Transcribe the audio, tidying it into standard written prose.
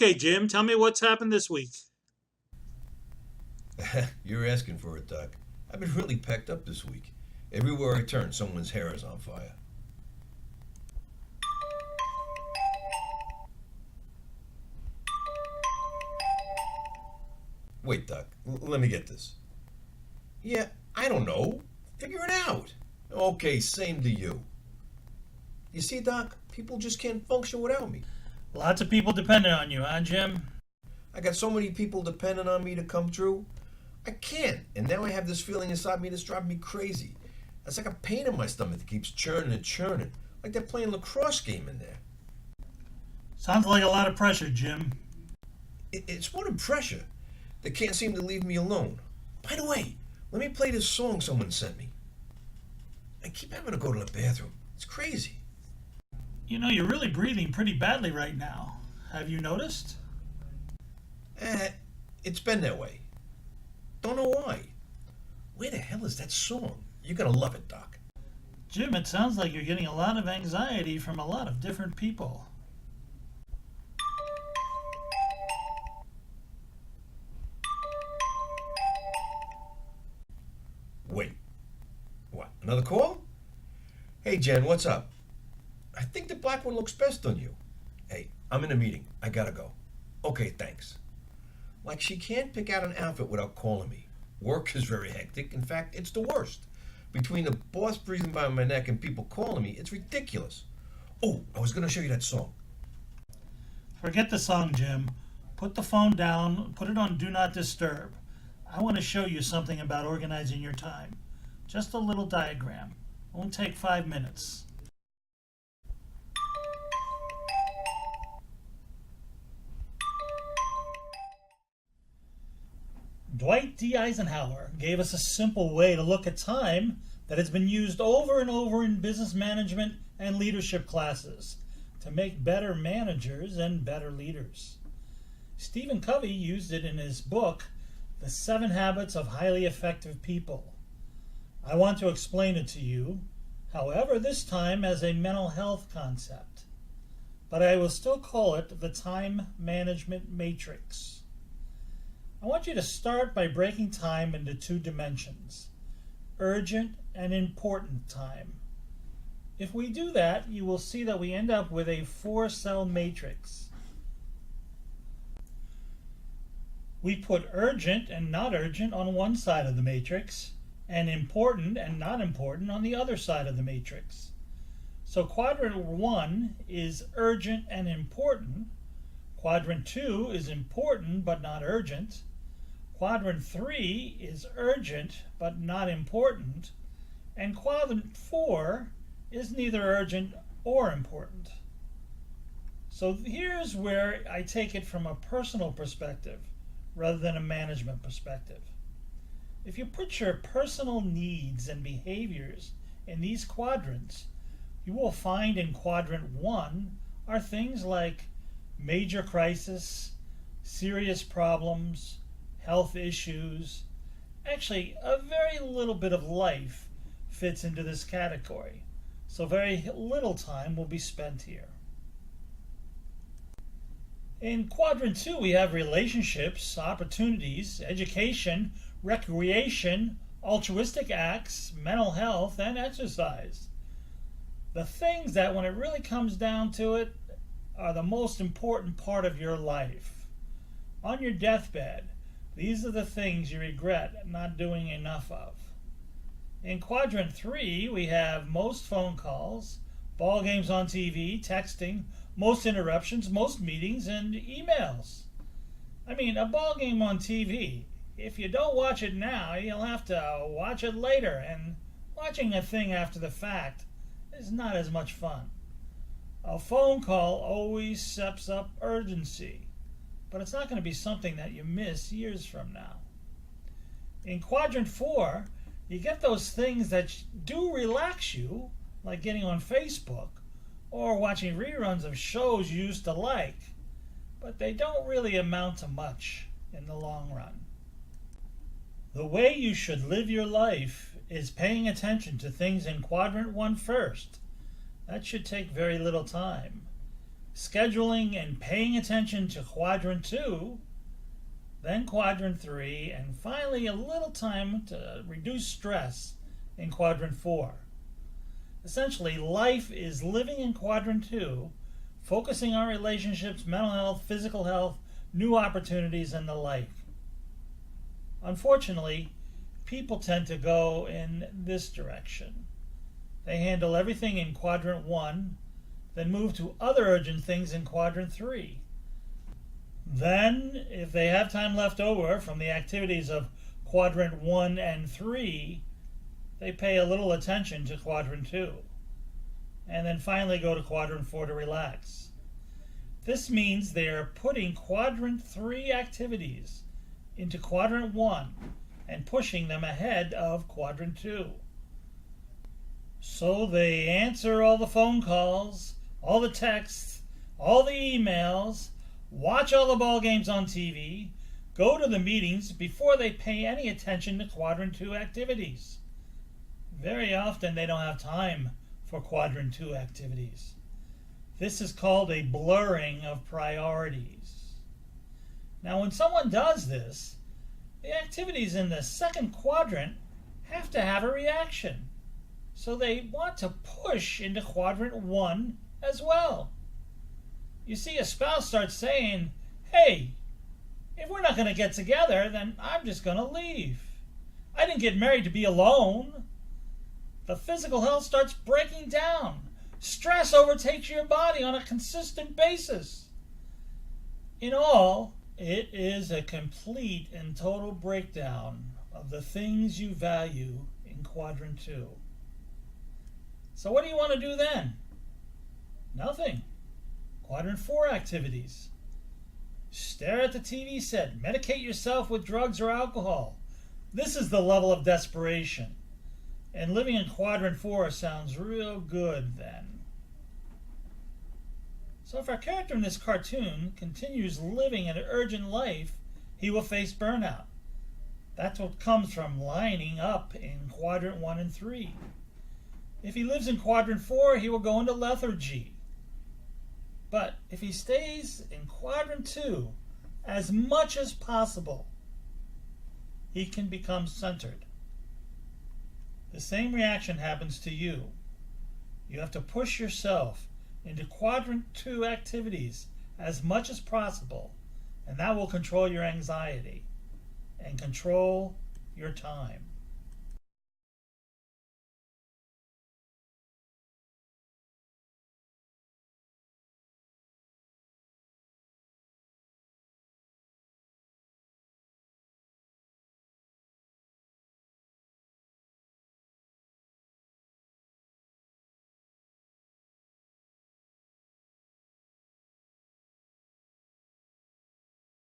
Okay, Jim, tell me what's happened this week. You're asking for it, Doc. I've been really packed up this week. Everywhere I turn, someone's hair is on fire. Wait, Doc, let me get this. Yeah, I don't know. Figure it out. Okay, same to you. You see, Doc, people just can't function without me. Lots of people depending on you, huh, Jim? I got so many people depending on me to come true. I can't, and now I have this feeling inside me that's driving me crazy. It's like a pain in my stomach that keeps churning and churning, like they're playing a lacrosse game in there. Sounds like a lot of pressure, Jim. It's more than pressure. They can't seem to leave me alone. By the way, let me play this song someone sent me. I keep having to go to the bathroom. It's crazy. You know, you're really breathing pretty badly right now. Have you noticed? Eh, it's been that way. Don't know why. Where the hell is that song? You're gonna love it, Doc. Jim, it sounds like you're getting a lot of anxiety from a lot of different people. Wait. What? Another call? Hey, Jen, what's up? I think the black one looks best on you. Hey, I'm in a meeting. I gotta go. Okay, thanks. Like she can't pick out an outfit without calling me. Work is very hectic. In fact, it's the worst. Between the boss breathing by my neck and people calling me, it's ridiculous. Oh, I was gonna show you that song. Forget the song, Jim. Put the phone down, put it on Do Not Disturb. I want to show you something about organizing your time. Just a little diagram. Won't take 5 minutes. Dwight D. Eisenhower gave us a simple way to look at time that has been used over and over in business management and leadership classes to make better managers and better leaders. Stephen Covey used it in his book, The 7 Habits of Highly Effective People. I want to explain it to you, however, this time as a mental health concept. But I will still call it the time management matrix. I want you to start by breaking time into 2 dimensions, urgent and important time. If we do that, you will see that we end up with a 4-cell matrix. We put urgent and not urgent on one side of the matrix, and important and not important on the other side of the matrix. So quadrant 1 is urgent and important. Quadrant 2 is important but not urgent. Quadrant 3 is urgent but not important. And quadrant 4 is neither urgent or important. So here's where I take it from a personal perspective rather than a management perspective. If you put your personal needs and behaviors in these quadrants, you will find in quadrant 1 are things like major crisis, serious problems, health issues. Actually, a very little bit of life fits into this category, so very little time will be spent here. In quadrant 2, we have relationships, opportunities, education, recreation, altruistic acts, mental health, and exercise. The things that, when it really comes down to it, are the most important part of your life. On your deathbed, these are the things you regret not doing enough of. In quadrant 3, we have most phone calls, ball games on TV, texting, most interruptions, most meetings, and emails. I mean, a ball game on TV, if you don't watch it now, you'll have to watch it later, and watching a thing after the fact is not as much fun. A phone call always steps up urgency, but it's not going to be something that you miss years from now. In quadrant 4, you get those things that do relax you, like getting on Facebook or watching reruns of shows you used to like, but they don't really amount to much in the long run. The way you should live your life is paying attention to things in quadrant 1 first. That should take very little time. scheduling and paying attention to quadrant 2, then quadrant 3, and finally a little time to reduce stress in quadrant 4. Essentially, life is living in quadrant 2, focusing on relationships, mental health, physical health, new opportunities, and the like. Unfortunately, people tend to go in this direction. They handle everything in quadrant 1, then move to other urgent things in quadrant 3. Then, if they have time left over from the activities of quadrant 1 and 3, they pay a little attention to quadrant 2. And then finally go to quadrant 4 to relax. This means they are putting quadrant 3 activities into quadrant 1 and pushing them ahead of quadrant 2. So they answer all the phone calls, all the texts, all the emails, watch all the ball games on TV, go to the meetings before they pay any attention to quadrant 2 activities. Very often they don't have time for quadrant 2 activities. This is called a blurring of priorities. Now, when someone does this, the activities in the second quadrant have to have a reaction. So they want to push into quadrant 1 as well. You see, a spouse starts saying, hey, if we're not going to get together, then I'm just going to leave. I didn't get married to be alone. The physical health starts breaking down. Stress overtakes your body on a consistent basis. In all, it is a complete and total breakdown of the things you value in quadrant 2. So what do you want to do then? Nothing. Quadrant 4 activities. Stare at the TV set. Medicate yourself with drugs or alcohol. This is the level of desperation. And living in quadrant 4 sounds real good then. So if our character in this cartoon continues living an urgent life, he will face burnout. That's what comes from lining up in quadrant 1 and 3. If he lives in quadrant 4, he will go into lethargy. But if he stays in quadrant 2 as much as possible, he can become centered. The same reaction happens to you. You have to push yourself into quadrant 2 activities as much as possible, and that will control your anxiety and control your time.